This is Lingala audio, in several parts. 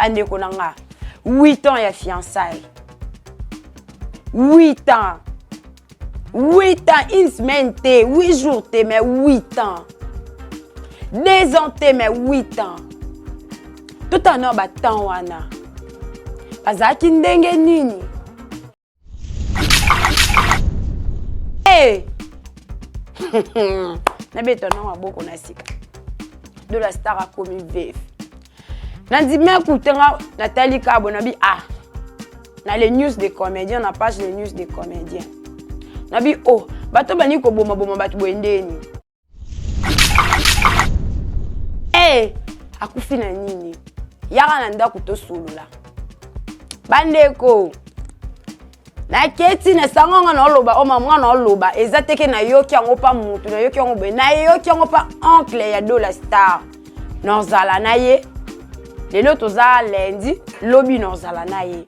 Bande konanga. 8 ans ya fiançailles. 8 ans. 8 ans, une semaine, 8 jours, mais 8 ans. 2 ans, mais 8 ans. Tout en a temps wana. Bazaki ndenge nini. Eh. Na betona maboko na sika. De la star a commis VF. Nandi me kutenga Nathalie Kabo nabi na les news des comédiens, na page les news des comédiens. Nabi bato bani ko boma bato boendeni. Akufi na nini? Yaka na ndako to sulula. Bandeko. Na keti na sangonga na oloba mama na oloba ezateke na yoki yango pa mutu na yoki yango be na yoki yango pa oncle ya Do la Star. Nozala na ye. Lelo toza lundi, lobi nozala na ye.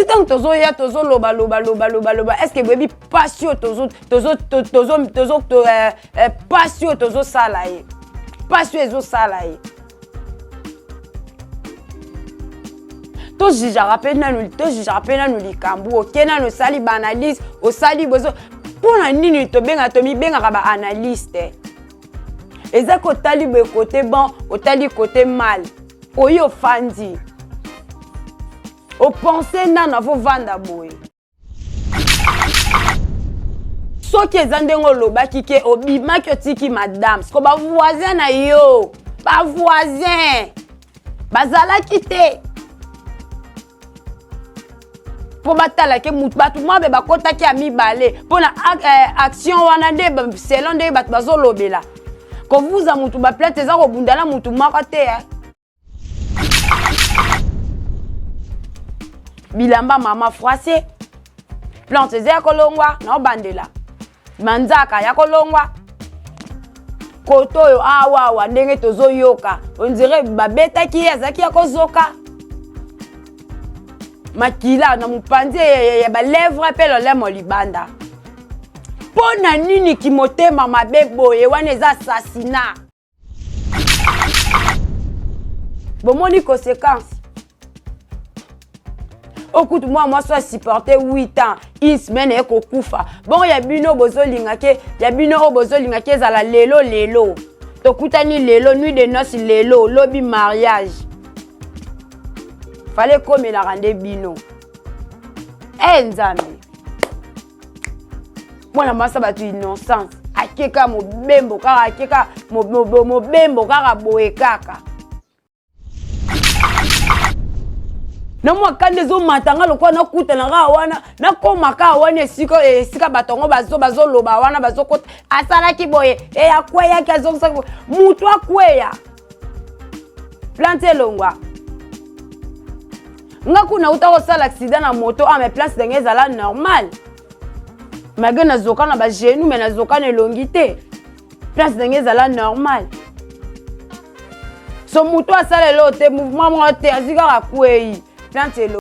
Tant tozo ya tozo loba est-ce que baby passion tozo passion tozo salaye passion ezo salaye to jija rapena no likambu okena no sali ba analyse o sali bozo pona nini to benga to mi benga ba analyste eza ko tali be côté bon o tali côté mal oyo fandi. Au penser nana vo vanda boy. So ki ezandengo loba kike obima kyotiki madame. Sko ba voisin na yo. Ba voisin. Bazala kite. Po batala ke mutu batu mwa be bakota ki amibale. Po na action wana de selon de bat bazo lobela. Ko vuza mutu ba plate za ko bundala mutu mwa te. Bilamba mama froissé. Plante ya kolongwa na bandela. Manzaka ya kolongwa. Koto yo awa ndenge tozo yoka. On dirait babeta ki ezaki ya kozoka. Makila na mupanzi ya ba lèvre pe lo lemo libanda. Pona nini ki motema mabebo ye wana eza assassinat. Bomoni conséquence. Okutu moi soit supporter 8 ans, une semaine et kokufa. Bon ya bino bozolinga ke, ya bino bozolinga ke za la lelo. Tokutani lelo, nuit de noces lelo, lobby mariage. Fallait comme la rende bino. Nzambe. Mwana masa batu innocence. Akeka mo bembo kaka akeka mo bembo kaka boye kaka. Na mwa kande zo matanga lokwa na kuta na ga wana na koma ka wana esika batongo bazo loba wana bazo kota asala ki boye akweya ki azongsa mutu akweya plante longwa ngaku na uta ko sala accident na moto mais place denge zala normal magana zoka na ba genou mais na zoka na longité place denge zala normal so mutu asala lote mouvement mo te azika akweyi. Plantez-le.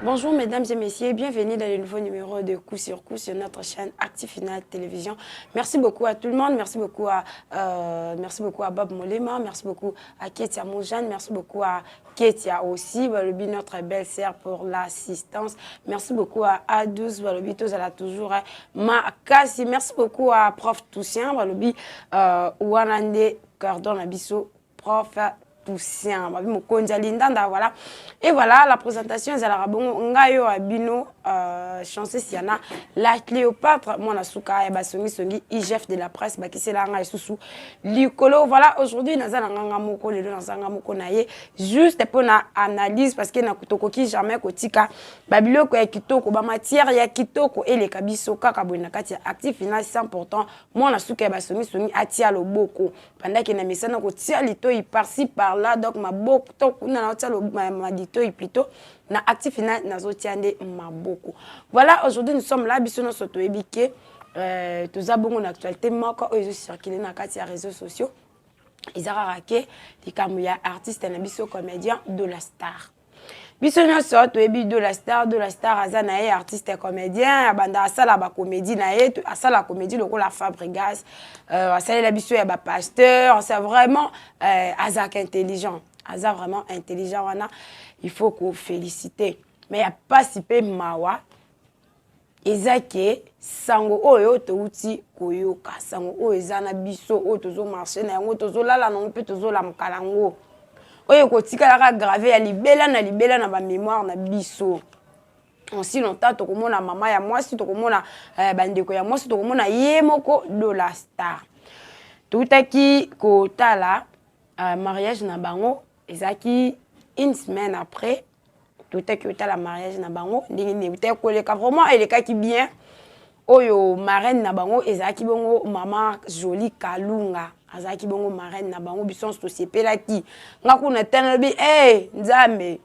Bonjour mesdames et messieurs, bienvenue dans le nouveau numéro de Coup sur Coup sur notre chaîne Actifinal Télévision. Merci beaucoup à tout le monde, merci beaucoup à Bob Molema, merci beaucoup à Ketia Moujane, merci beaucoup à Ketia aussi, notre belle-sœur pour l'assistance. Merci beaucoup à A12, elle a toujours ma Kassi. Merci beaucoup à Prof Toussaint, Ouanande Cordon Abisso, Prof Toussaint, voilà. Et voilà, la présentation, elle a bon ngayo abino Chanceux Siana, la Cléopâtre, mon asuka et songi IGF de la presse, qui c'est là et sous Licolo. Voilà, aujourd'hui, nous avons moko les deux dans moko naie juste pour une analyse parce que na kutoko ki jamais kotika babilo ko kitoko ba matière ya kitoko et les kabiso kaka boina kati actif final c'est important. Mon asuka et songi atia loboko pendant que na misana ko tia lito y par-ci par-là donc ma boko to na tia lo ma dito y plutôt na actif final nazo tiande maboko. Voilà, aujourd'hui nous sommes là biso no soto ebike tous abongo na actualité moko oyo circuler na kati ya réseaux sociaux. Izara rake likamouya artiste na biso comédien de la star. Biso no soto ebi de la star azana e artiste comédien abanda asala ba comédie na e asala comédie lokola Fabregas asala la biso ya ba pasteur, c'est vraiment azak intelligent. Aza vraiment intelligent wana, il faut qu'on félicite. Mais il n'y a pas si peu mawa. Ezake sango oyo to uti koyoka sango oyo ezana biso oyo tozo marcher na yango tozo lala na mpe tozo la mkalango. Oyo kotika la gravé ya libela na ba mémoire na biso. En si longtemps tokomona mama ya mwasi tokomona bandeko ya mwasi tokomona yemoko de la star. Tutaki kotala mariage na bango ezaki une semaine après tout est que la mariage na bango ndingi te koleka vraiment eleka ki bien oyo marraine na bango ezaki bongo mama Jolie Kalunga azaki bongo marraine na bango bison société ki ngaku na tanabi nzambe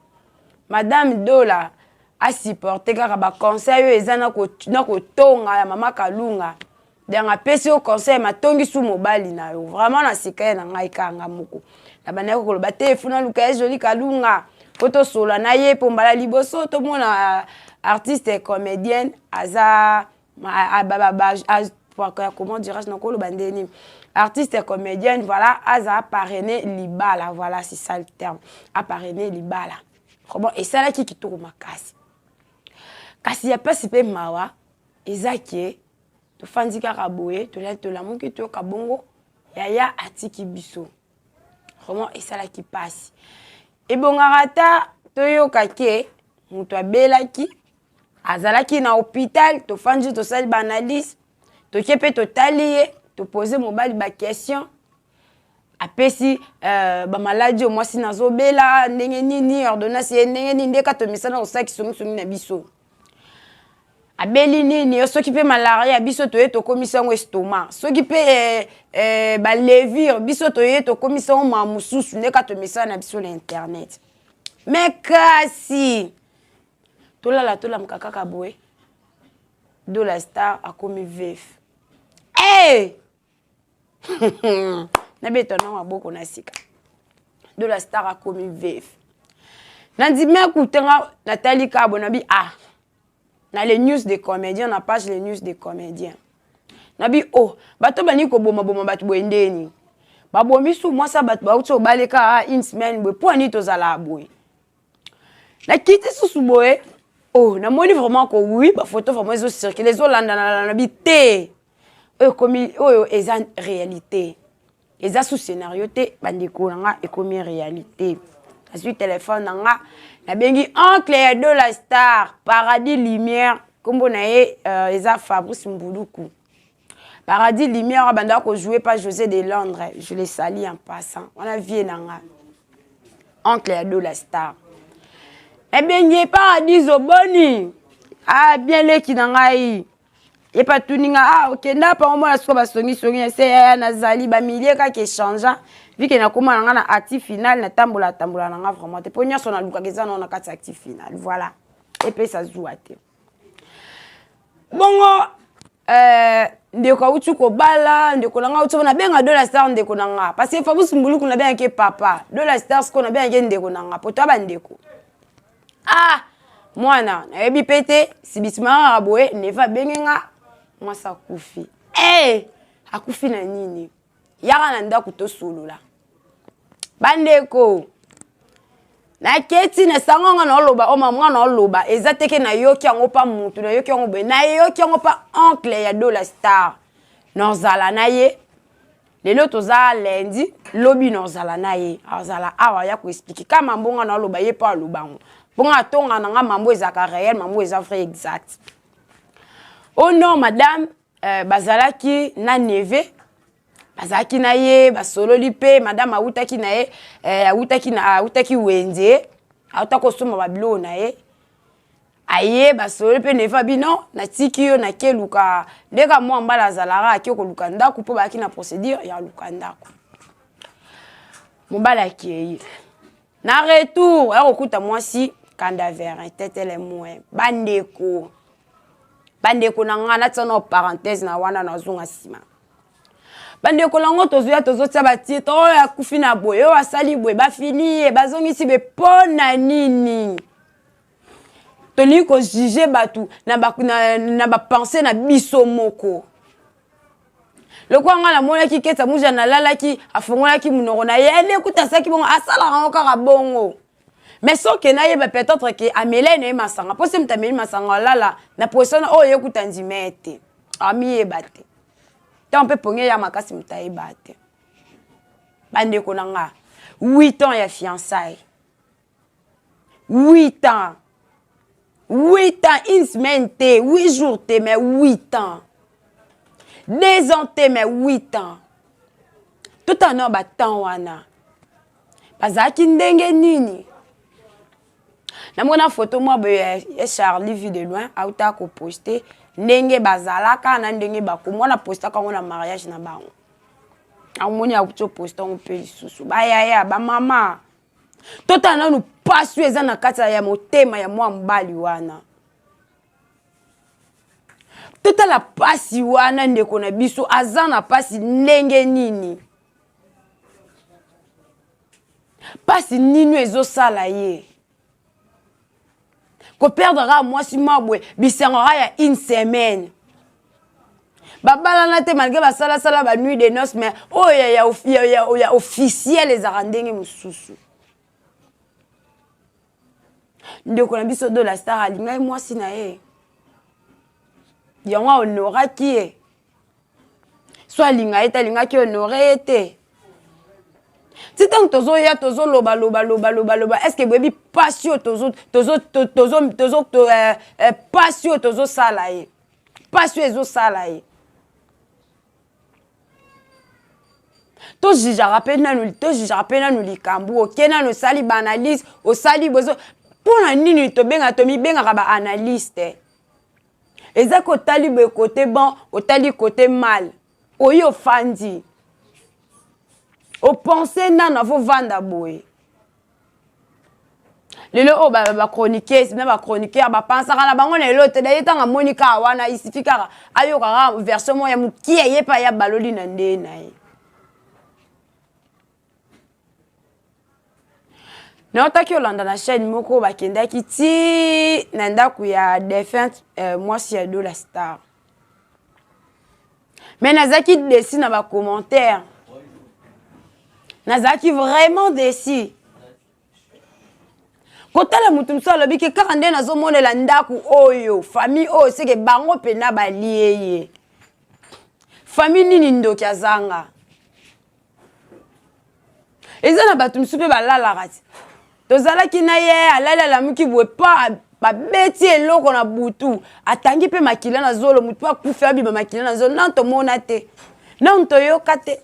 madame Dola a supporté kaka ba conseil ezana ko tonga ya mama Kalunga danga pesi au conseil matongi sou mobali na yo vraiment na sikaye na ngai kanga moko na banako ko ba telefona luka Jolie Kalunga photo sola na ye pombala liboso to mona artiste comédienne aza comment dirais-je na ko lo bandeni artiste comédienne voilà aza parrainé libala voilà c'est ça le terme a parrainé libala comment et ça là qui kitoko makasi kasi ya pas sipe mawa ezaki to fandika kaboye to la muki to kabongo yaya atiki biso comment et ça là qui passe. Et bon, arata, toyo kake, muto abelaki, azalaki na hôpital, to fanji to sali banalise, to kepe to taliye, to poser mobile ba question. Apesi ba maladie moi si nazo bela, ndenge nini ordonnance ndenge nini ndeka to misana osaki songi na biso. Abeli nini soki pe malaria biso to yeto komisa ngo estomac soki pe ba levure biso to yeto komisa ngo mamususu ndeka to misa na biso na internet mais kasi tolala tola mkaka boye de la star a komi veuf na beto na maboko na sika de la star a komi veuf nandi me kutenga Nathalie Kabo na bi na les news des comédiens na page les news des comédiens nabi bato bani ko boma bato boendeni babomi su moi ça bato ba utso baleka une semaine boy poni to zala boy na kiti susu boy na moni vraiment ko oui ba photo vraiment ils ont circulé les olanda na bi te comme eza réalité eza sous scénario te bandiko nga e comme réalité sur téléphone nga na bengi oncle de la star Paradis Lumière kombo na ye eza Fabrice Mbuluku Paradis Lumière banda ko jouer par José de Londres je les salue en passant on a vie nanga oncle de la star e bengi Paradis Oboni bien leki nangai et pas tuninga OK na pa mo na so ba songi c'est na zali ba milliers ka ke changea vu que na koma na actif final na tambola na nga vraiment te ponya so na luka keza na kati actif final voilà et puis ça joue à te bongo ndeko utu ko bala ndeko na nga utu na benga de la star ndeko na nga parce que Fabrice Mbuluku na benga ke papa de la star ko na benga ndeko na nga poto ba ndeko mwana na yebi pete si bisma aboye ne va benga moi ça kufi akufi na nini yaka na ndako to solola bandeko na keti na sangonga na oloba o mamwa na oloba ezateke na yoki yango pa mutu na yoki yango be na yoki yango pa oncle ya de la star nozala na ye lelo toza lundi lobi nozala na ye azala awa ya ko expliquer kama mbonga na oloba ye pa olobango Bon atonga nanga mambo ezaka réel, mambo eza vrai exact. Oh non madame, bazalaki na neve, bazalaki na ye, basolo lipe, madame autaki na ye, autaki wenze, autaki osoma babilo na ye. Aye basolo pe neva bino na tiki yo na ke luka ndeka mwa mbala zalara akiko luka ndako po baki na procédure ya luka ndako. Mobala ki na retour akokuta mwasi Kandaverin tetele mwe bandeko na ngana tsana parenthèse na wana na zunga sima bandeko lango tozoya tozotia batitre oyo akufi na boye oyo asali boye bafini bazongisi bepona nini toni ko juger batu na ba penser na biso moko. Le quoi nga la mona ki keta muja na lala ki afongola ki munoko na yene kuta saki bongo asala rango kaka bongo. Mais so ke na yeba peut-être que amele ne masanga po se mtameli masanga lala na position o ye kuta ndimete. Ami yebate. Ta on peut ponge ya makasi mtaibate. Bande ko nga 8 ans ya fiançailles. 8 ans. 8 ans, une semaine, 8 jours, mais 8 ans. 2 ans, mais 8 ans. Tout en a battant wana. Bazaki ndenge nini. Na mona photo moi Charlie vu de loin, auta ko poster ndenge bazalaka na ndenge bako mona poster ka na mariage na bango. Amoni auto poster on pe lisusu. Ba yaya ba mama. Tout en a nous pasu eza na kata ya motema ya mwa mbali wana. Tota la pasi wana ndeko na biso azana pasi ndenge nini. Pasi nini ezo sala ye. Ko perdra mwasi mabwe bisangara ya une semaine. Babala na te malgré ba sala ba nuit de noces mais oh ya officiel les arandenge mususu. Ndeko na biso do la star alinga mwasi na ye. Yango honora ki e. Soit linga ete linga ki honore ete. Si tant tozo ya tozo loba est-ce que baby passion tozo passion tozo sala ye. Passion ezo sala ye. To jijara pe na nu likambu okena no sali ba analyse o sali bozo pona nini to benga to mi benga ba analyste. Eza ko tali be côté bon, o tali côté mal. Oyo fandi. O penser na vo vanda boy. Lelo o ba chroniquer, na ba chroniquer ba penser na bango na lelo te da yetanga monika wana isifika ayo ka version mo ya mukie ye pa ya baloli na nde na ye. Na otaki olanda na chaîne moko bakendaki ti na ndaku ya défunte mwasi ya do la star. Mais nazaki déçu na ba commentaire. Nazaki vraiment déçu. Kotala mutu msala biki kaka nde nazomonela ndaku oyo famille oyo seke bango pena balieye. Famille nini ndoki azanga. Eza na batu msupe balala kati. Tozalaki na ye alala la muki bwe pa ba beti eloko na butu atangi pe makila na zolo mutu akufa biba makila na zolo nanto mona te nanto yoka te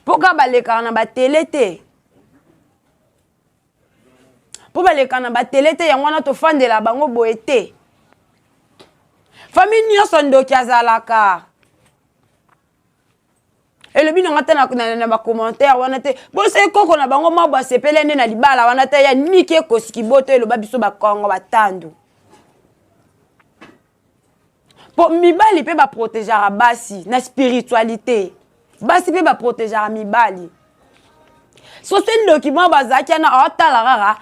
poka baleka na ba télé te po baleka na ba télé te yango na to fandela bango boye te famille nyonso ndoki azalaka. Et le bino ngata na ba commentaire wana te bo se koko na bango mabwa sepele nde na libala wana te ya nike kosiki boto elo ba biso ba kongo batandu po mibali pe ba protéger basi na spiritualité basi pe ba protéger mibali so se document bazaki na otala rara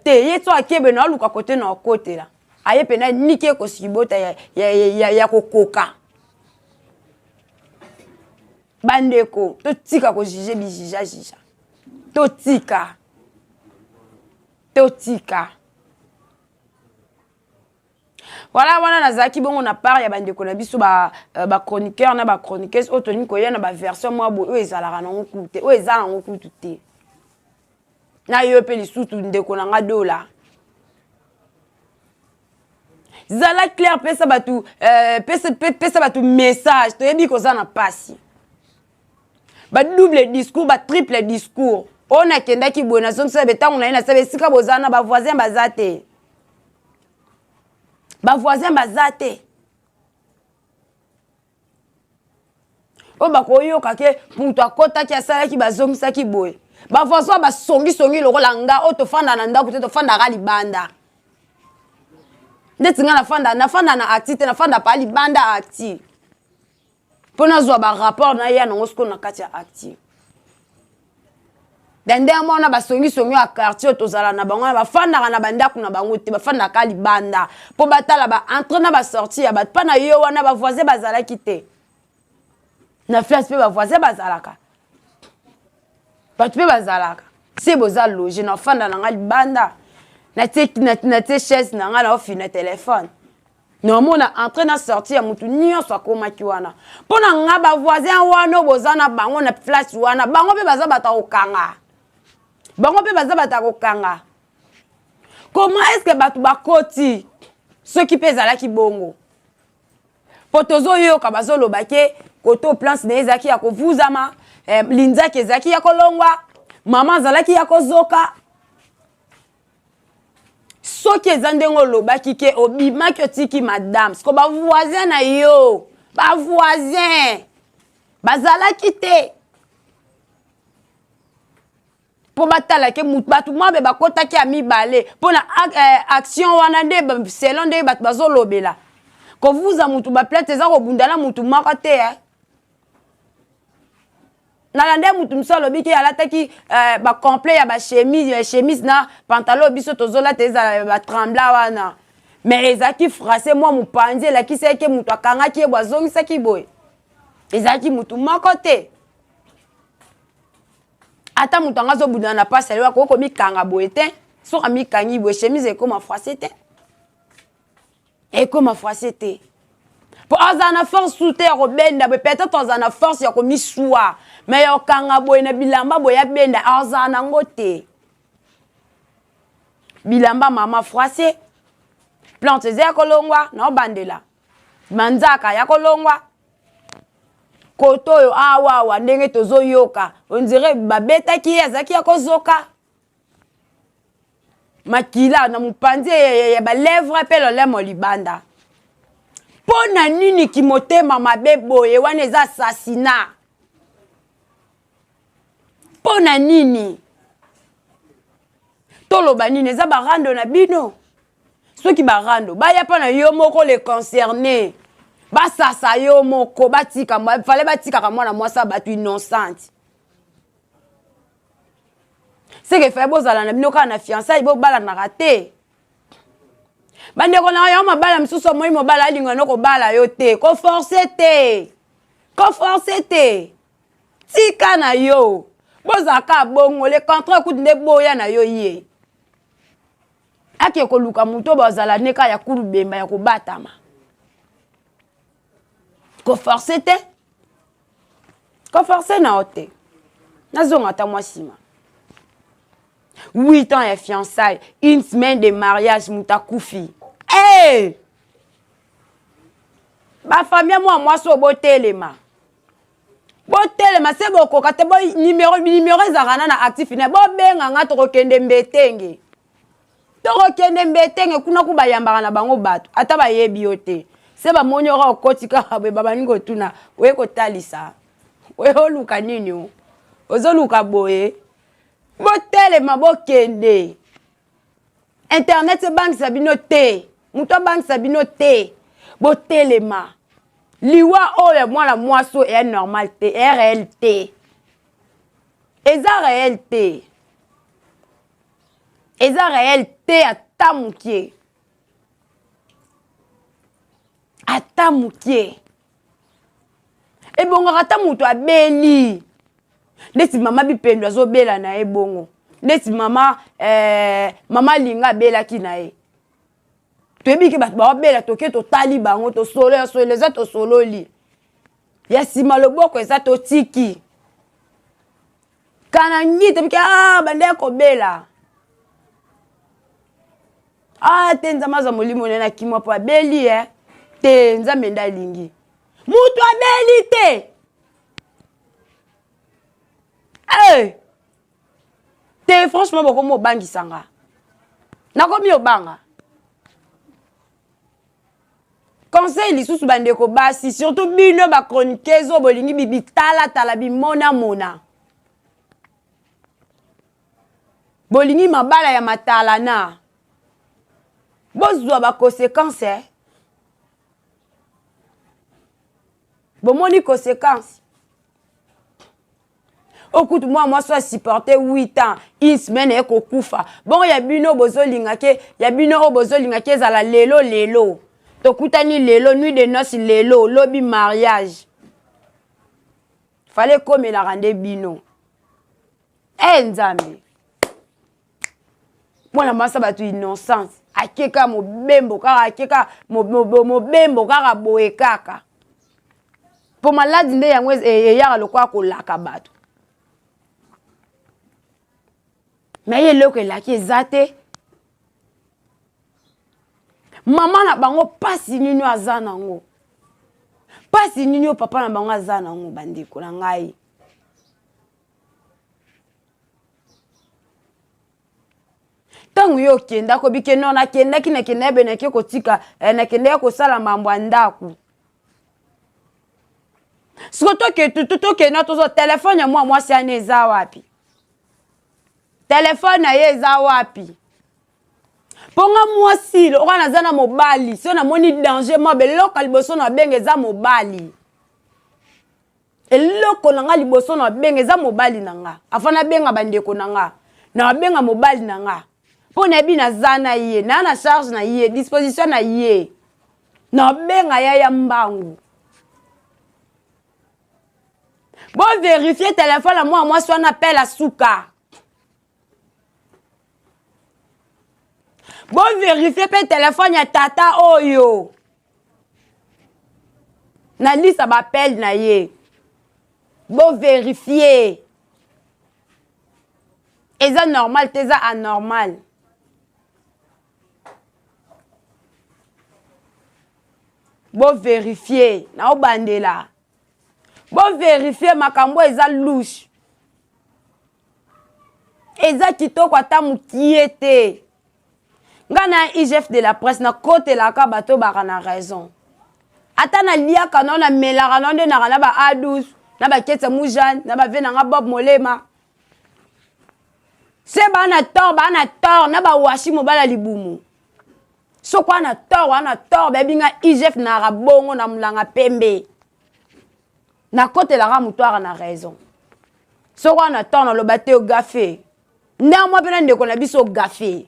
te yeto akebe na luka côté na côté la aye pe na nike kosiki boto ya kokoka. Bandeko, to tika ko juger bi jija. To tika. Voilà, wana nazaki bongo na part ya bandeko na biso ba chroniqueur na ba chroniqueuse otoni ko ya na ba version mwa bo ezala na ngokuté, o ezala ngokuté. na yo pe lisusu ndeko na nga dola zala clair pesa batu message toyebi koza na pasi ba double discours ba triple discours on a kendaki boye na zongi sabe tango na ina sabe sika bozana ba voisin bazate o bakoyoka ke mutu akotaki asalaki bazongisaki boye bavoisin basongi lokola nga o tofanda na ndako te tofandaka libanda ndeti nga nafanda na acti te nafanda pa libanda acti mpo nazwa barapport na ya nango siko na kati ya acti dende mona basongi ya quartier tozala na bango bafandaka na bandako na bango te bafandaka libanda mpo batala ba entrée na ba sortie ya bato mpa na yo wana bavoisin bazalaki te na place pe bavoisin bazalaka bato pe bazalaka si boza loge na fanda na nga libanda na te chaise na nga na ofina telefone nomona entrée na sortie ya mutu nyonso akomaki wana mpo na nga bavoisin wana boza na bango na place wana bango pe baza bata kokanga comment est-ce que bato bakoti soki pe ezalaki bongo po tozoyoka bazoloba ke koto place na ezaki ya kovuzama linzaki ezaki ya kolongwa mama azalaki ya kozoka soki eza ndenge olobaki ke obimaki otiki madame siko bavoisin na yo bavoisin bazalaki te mpo batala ke bato mwa be bakotaki ya mibale mpo na action wana nde selon nde bato bazolobela kovuza mutu baplate eza kobundana mutu moko te nalande mutu mosu alobi ke alataki bacomplet ya chemise na pantalon biso tozolata ezala batrembla wana mais ezalaki français mwa mopanzi elakisaki ke mutu akangaki ye bwazongisaki boye ezalaki mutu moko te ata mutu anga azobundana na pasi aliwa koko mikanga boye te soki amikangi boye chemise ekoma français te ekoma français te po aza na force sute ya kobenda boye peut-être aza na force ya komisuwa mais yokanga boye na bilamba boye ya benda aza nango te bilamba mama français plante eza ya kolongwa na obandela manzaka ya kolongwa koto oyo awawa ndenge tozoyoka on dirait babetaki ye azalaki ya kozoka makila na mopanzi ya balèvre mpe lolemo libanda mpo na nini kimotema mabe boye wana eza assassinat mpo na nini toloba nini eza barando na bino soki barando baya mpo na yo moko le concerné basasa yo moko fale batikaka mwana mwasa bato innocente seke fai bozala na bino kaka na fiançaille bobalanaka te bandeko na yo mobala mosusu moi mobala alingana kobala yo te koforce te tika na yo bozalaka bongo le contrat kuti nde boya na yo ye ake koluka moto bazala neka ya kulubemba ya kobatama koforce na yo te nazonga ata mwa nsima 8 ans ya fiançailles, une semaine de mariage, mutakufi. Hey! Ba famille moi so botelema. Botelema c'est boko kate bo numéro ezakana na actif na bo benga nga to kokende mbetenge. To kokende mbetenge kuna ku bayambaka na bango bato. Ata ba yebi yote. Se ba monyora okotika ba baningo tuna. We ko talisa. We oluka nini o? Ozoluka boye. Botelema bokende internet bank sabino te muto bank sabino te botelema liwa oyo mwana mwaso est normal te est réel te eza réel te ata mukie ebonga ata muto abeli neti mama bipendo azobela na ye bongo neti mama linga belaki na ye toyebi ke bato baobela toke totali bango tosolo eza tosololi ya nsima loboko eza totiki kana ngite bike bande ko bela tenza maza molimo na kimwa pa beli tenza menda lingi mutu abeli te te franchement boko mo bangi sanga nakomi obanga conseil lisusu bandeko basi surtout bino ba chroniqueuse bolingi bibitala tala bimona mona bolingi mabala ya matala na bozwa ba conséquences bomoni conséquences okutu moi soit supporter 8 ans une semaine eko kufa bon ya bino bozolinga ke ya bino bozolinga ke zala lelo tokutani lelo nuit de noces lelo lobby mariage fallait comme la rende bino nzambe mwana masa batu innocence akeka mobembo kaka akeka mobembo kaka boye kaka po maladi nde yango eyaka lokwa kolaka bato mais eloko elaki eza te mama na bango pasi nini aza nango pasi nini papa na bango aza nango bandeko na ngai tangu yo kenda ko bikeno na kenda kina kenebe na kiko tika na kenda ko sala mambo andaku siko toke na tozo telefone ya moi si aneza wapi telefone na ye eza wapi ponga mwasi lo kana zana mobali so na moni danger ma beloko liboso na benge za mobali eloko nanga liboso na benge za mobali nanga afana benga bandeko nanga na benga mobali nanga pona bi na zana ye na charge na ye disposition na ye na benga ya mbangu bon vérifier téléphone à moi soit on appelle à souka bon vérifier pe téléphone ya tata oyo na liste m'appelle na ye bon vérifier est ça normal t'es ça anormal bon vérifier na obandela bon vérifier makambo eza louche eza kitoko ata mukie te nga na IGF de la presse na kote la ka bato baka na raison ata na liaka na melaka na nde na ba A12 na ba Ketsa Mujane na ba vena nga Bob Molema se bana tor na ba washi mobala libumu so kwa na tor bebi nga IGF na rabongo na mulanga pembe na kote la ramutoire na raison so kwa na tor na lobate o gafé nda mo pena ndeko na biso gafé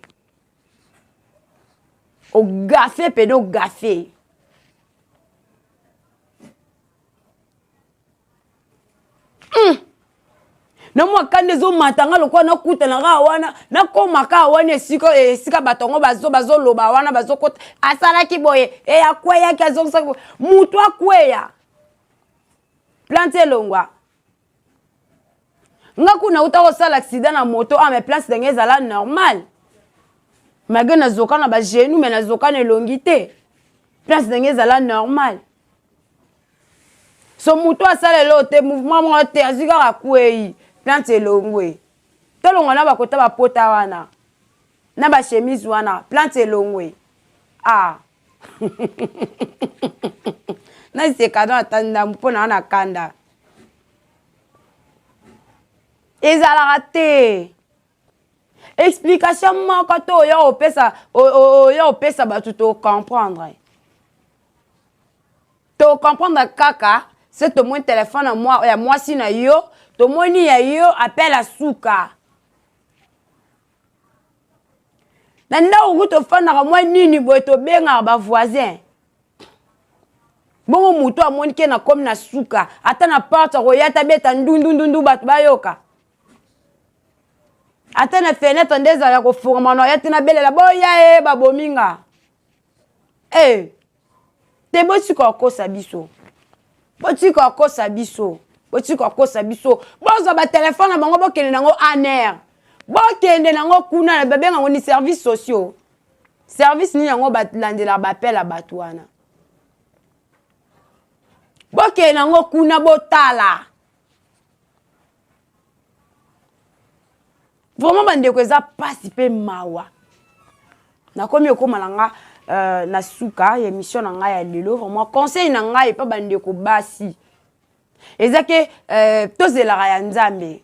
au gafé pedo gafé na mwa kande zo matanga lokwa na kuta na ga wana na koma ka wana esika batongo bazo loba wana bazo kota asala ki boye akweya kazo mutu akweya plante longwa nga kuna uta ko sala accident na moto mais place ndenge ezala normal malgré na zoka na ba genou mais na zoka na longité place ndenge ezala normal so mutu asala lote mouvement mo te azika akwei plante longwe tolongo na bakota ba pota wana na ba chemise wana plante longwe na se kado atanda mpona na kanda ezala te explication moko to yo opesa batu to comprendre kaka c'est au moins téléphone à moi ya moi si na yo to moni ya yo appelle à souka nanda ukuto fana moi nini boy to benga ba voisin bongo muto amoni ke na comme na souka ata na porte royata beta ndundundu batu bayoka ata na fenêtre ndeza ya kofuruma na yati na belela boya babominga te botika kosa biso botika kosa biso bozo ba téléphone na bango bokende nango aner bokende nango kuna na bebe ngo ni services sociaux service ni yango balandela bapela batwana bokende nango kuna botala vraiment bandeko eza pasi pe mawa nakomi okoma nanga na suka ya émission na ngai ya lelo vraiment conseil na ngai pa bandeko basi ezake tozelaka ya nzambe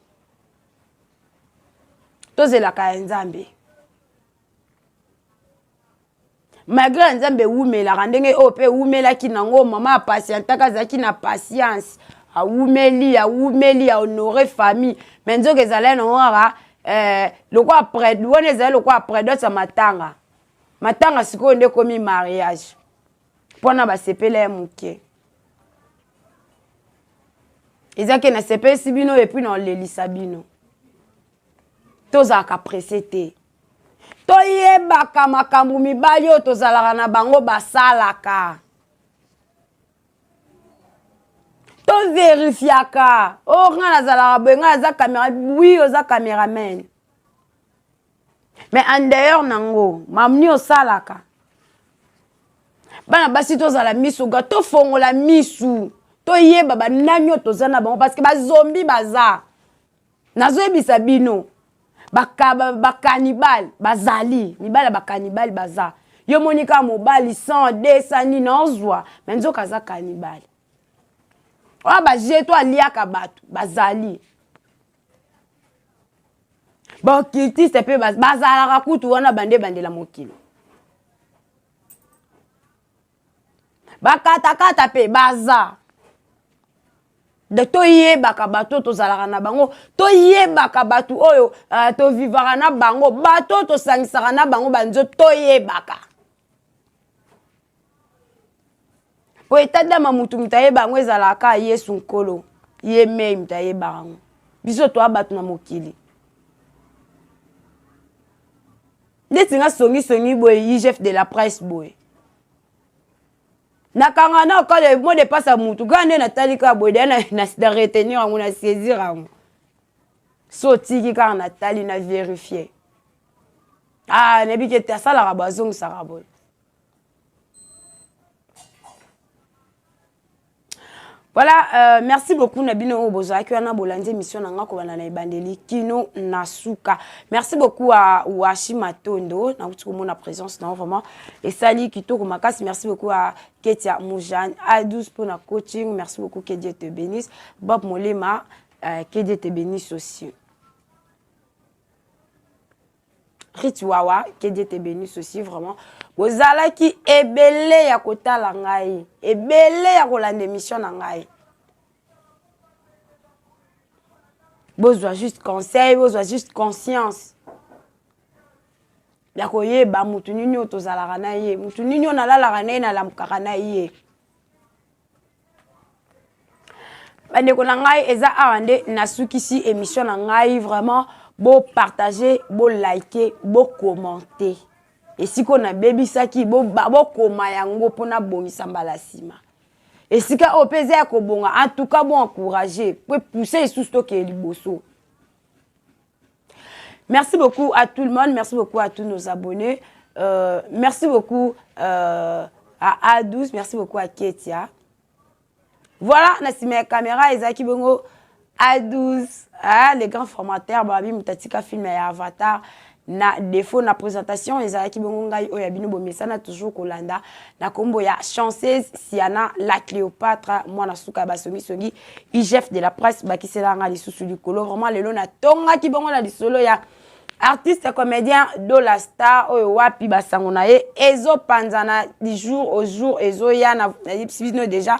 tozelaka ya nzambe malgré nzambe wumelaka ndenge oyo mpe wumelaki nango mama apatientaka azalaki na patience awumeli ahonore famille mais nzoka ezalaki nango kaka lokwa après wana ezali lokwa après dota matanga sikoyo nde komi mariage mpona basepele ya moke ezaki na sepelisi bino epuis na olelisa bino tozalaka presse te toyebaka makambo mibali oyo tozalaka na bango basalaka toverifiaka o nga nazalaka boye nga naza caméra oui oza caméraman mais en dehors nango mamni osalaka bana basi tozala misu ga tofongola misu toyeba banani oyo toza na bango parce que bazombi baza nazoyebisa bino bakanibale bazali mibala bakanibale baza yo monika mobali 100 200 nini ozwa mais nzoka aza kanibale oya bajeto aliaka bato bazali bakiltiste mpe bazalaka kutu wana bandela mokili bakatakata mpe baza de toyebaka bato tozalaka na bango toyebaka bato oyo tovivaka na bango bato tosangisaka na bango banzo toyebaka po etadama mutu mutayeba yango ezalaka yesu nkolo ye mei mutayebaka yango biso toa bato na mokili ndeti nga songi boye chef de la presse boye nakanga na okale mo de pasa mutu gande na talika boye na retenir yango na saisir yango so tiki kaka na tali na vérifier nebike te asalaka bazongisaka boye voilà, merci beaucoup Nabino Obozaki wana bolandi émission nanga ko bana na ebandeli kino nasuka. Merci beaucoup à Washi Matondo na kutukomona présence na vraiment et sali kitoko makasi. Merci beaucoup à Ketia Moujane A12 pour la coaching. Merci beaucoup que Dieu te bénisse. Bob Molema que Dieu te bénisse aussi. Rituawa que Dieu te bénisse aussi vraiment. Ozala ki ebele ya kotala ngai, ebele ya kolanda émission na ngai. Bozwa juste conseil, bozwa juste conscience. Ya koyeba mutu nini otozalaka na ye, mutu nini onalalaka na ye na lamukaka na ye. Bandeko na ngai eza awande nasukisi émission na ngai vraiment bo partager, bo liker, bo commenter. Et si on a baby saki bo koma yango pona bongisa mbala sima. Et si ka opeze ya kobonga en tout cas bon encourager pour pousser sous stock et liboso. Merci beaucoup à tout le monde, merci beaucoup à tous nos abonnés. Merci beaucoup à A12, merci beaucoup à Ketia. Voilà, na caméra ezaki bongo A12, les grands formateurs babi mutatika film ya Avatar. Na défaut na présentation ezalaki bongo ngai oya bino bomesana toujours kolanda na kombo ya chanceuse Siana la Cléopâtre mwana suka basongi songi chef de la presse bakisela nga lisusu likolo vraiment lelo na tonga ki bongo na lisolo ya artiste comédien de la star oyo wapi basango na ye ezo panzana du jour au jour ezo ya na bino déjà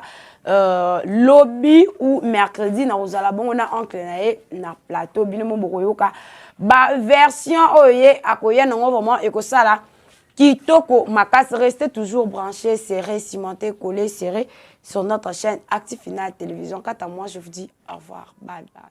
lobby ou mercredi na ozala bongo na oncle na ye na plateau bino mo bokoyoka ba version oye akoya nango vraiment ekosala kitoko makasi. Restez toujours branchés, serrés, cimentés, collés, serrés sur notre chaîne Active Final Télévision. Quant à moi, je vous dis au revoir. Bye bye.